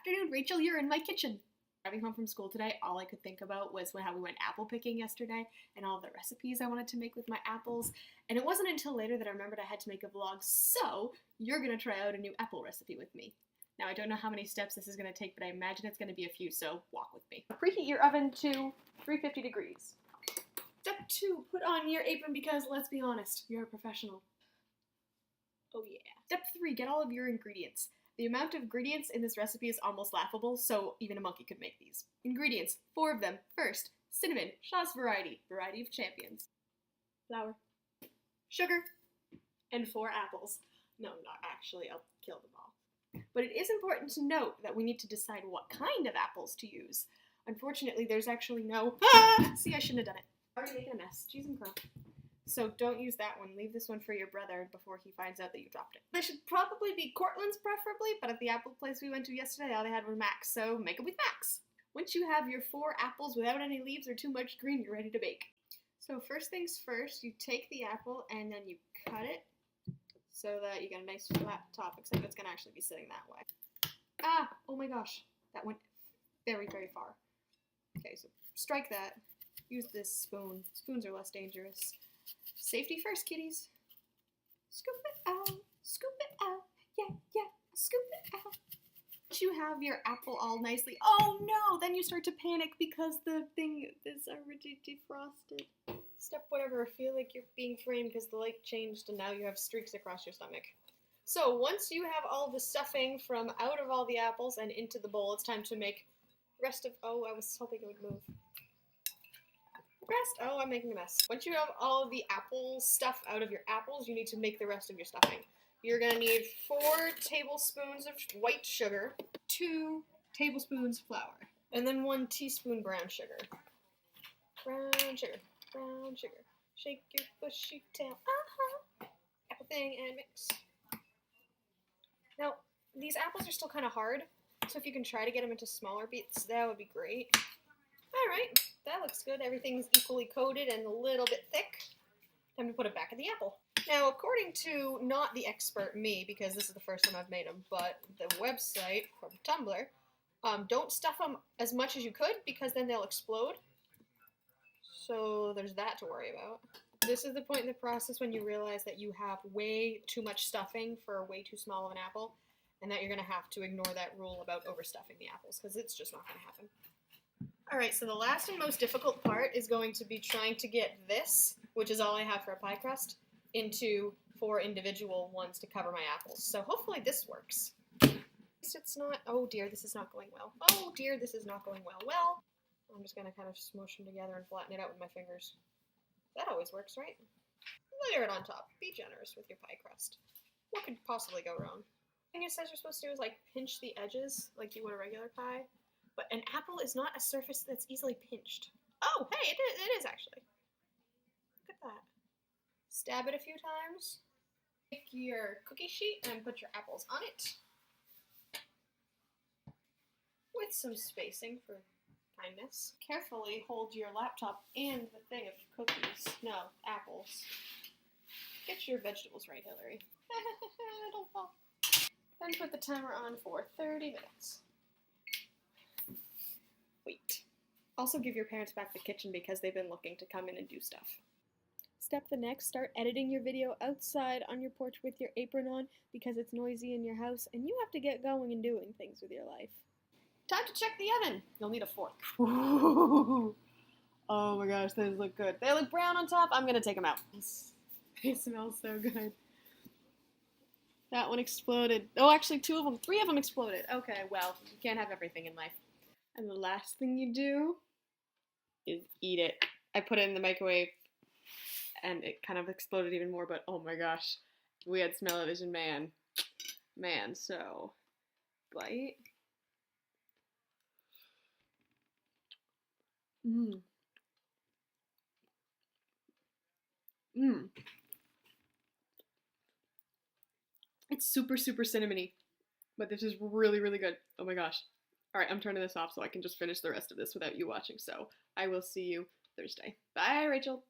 afternoon, Rachel, you're in my kitchen. Driving home from school today, all I could think about was how we went apple picking yesterday and all the recipes I wanted to make with my apples. And it wasn't until later that I remembered I had to make a vlog, so you're going to try out a new apple recipe with me. Now, I don't know how many steps this is going to take, but I imagine it's going to be a few, so walk with me. Preheat your oven to 350 degrees. Step 2, put on your apron because, let's be honest, you're a professional. Oh yeah. Step 3, get all of your ingredients. The amount of ingredients in this recipe is almost laughable, so even a monkey could make these. Ingredients, 4 of them. First, cinnamon, Shaw's variety of champions. Flour, sugar, and 4 apples. No, not actually, I'll kill them all. But it is important to note that we need to decide what kind of apples to use. Unfortunately, there's actually no... See, I shouldn't have done it. Already making a mess. Cheese and crow. So don't use that one. Leave this one for your brother before he finds out that you dropped it. They should probably be Cortland's preferably, but at the apple place we went to yesterday, all they had were Max, so make it with Max. Once you have your 4 apples without any leaves or too much green, you're ready to bake. So first things first, you take the apple and then you cut it so that you get a nice flat top, except it's going to actually be sitting that way. Ah! Oh my gosh. That went very, very far. Okay, so strike that. Use this spoon. Spoons are less dangerous. Safety first, kitties. Scoop it out, yeah, scoop it out. Once you have your apple all nicely, oh no, then you start to panic because the thing is already defrosted. Step whatever, I feel like you're being framed because the light changed and now you have streaks across your stomach. So once you have all the stuffing from out of all the apples and into the bowl, it's time to make the rest of, oh, I was hoping it would move. Oh, I'm making a mess. Once you have all of the apple stuff out of your apples, you need to make the rest of your stuffing. You're going to need 4 tablespoons of white sugar, 2 tablespoons flour, and then 1 teaspoon brown sugar. Brown sugar, brown sugar. Shake your bushy tail. Everything and mix. Now, these apples are still kind of hard, so if you can try to get them into smaller bits, that would be great. Alright, that looks good. Everything's equally coated and a little bit thick. Time to put it back in the apple. Now, according to not the expert me, because this is the first time I've made them, but the website from Tumblr, don't stuff them as much as you could because then they'll explode. So there's that to worry about. This is the point in the process when you realize that you have way too much stuffing for way too small of an apple, and that you're going to have to ignore that rule about overstuffing the apples, because it's just not going to happen. Alright, so the last and most difficult part is going to be trying to get this, which is all I have for a pie crust, into 4 individual ones to cover my apples. So hopefully this works. It's not, oh dear, this is not going well. Oh dear, this is not going well. Well, I'm just going to kind of smush them together and flatten it out with my fingers. That always works, right? Layer it on top. Be generous with your pie crust. What could possibly go wrong? The thing it says you're supposed to do is like pinch the edges like you would a regular pie. But an apple is not a surface that's easily pinched. Oh, hey, it is actually. Look at that. Stab it a few times. Take your cookie sheet and put your apples on it. With some spacing for kindness. Carefully hold your laptop and the thing of cookies. No, apples. Get your vegetables right, Hillary. Don't fall. Then put the timer on for 30 minutes. Wait. Also give your parents back the kitchen because they've been looking to come in and do stuff. Step the next, start editing your video outside on your porch with your apron on because it's noisy in your house and you have to get going and doing things with your life. Time to check the oven. You'll need a fork. Ooh. Oh my gosh, those look good. They look brown on top. I'm going to take them out. They smell so good. That one exploded. Oh, actually 3 of them exploded. Okay, well, you can't have everything in life. And the last thing you do is eat it. I put it in the microwave and it kind of exploded even more, but oh my gosh. We had smell-o-vision, man. Man, so bite. Mmm. Mmm. It's super, super cinnamony, but this is really, really good. Oh my gosh. Alright, I'm turning this off so I can just finish the rest of this without you watching, so I will see you Thursday. Bye, Rachel.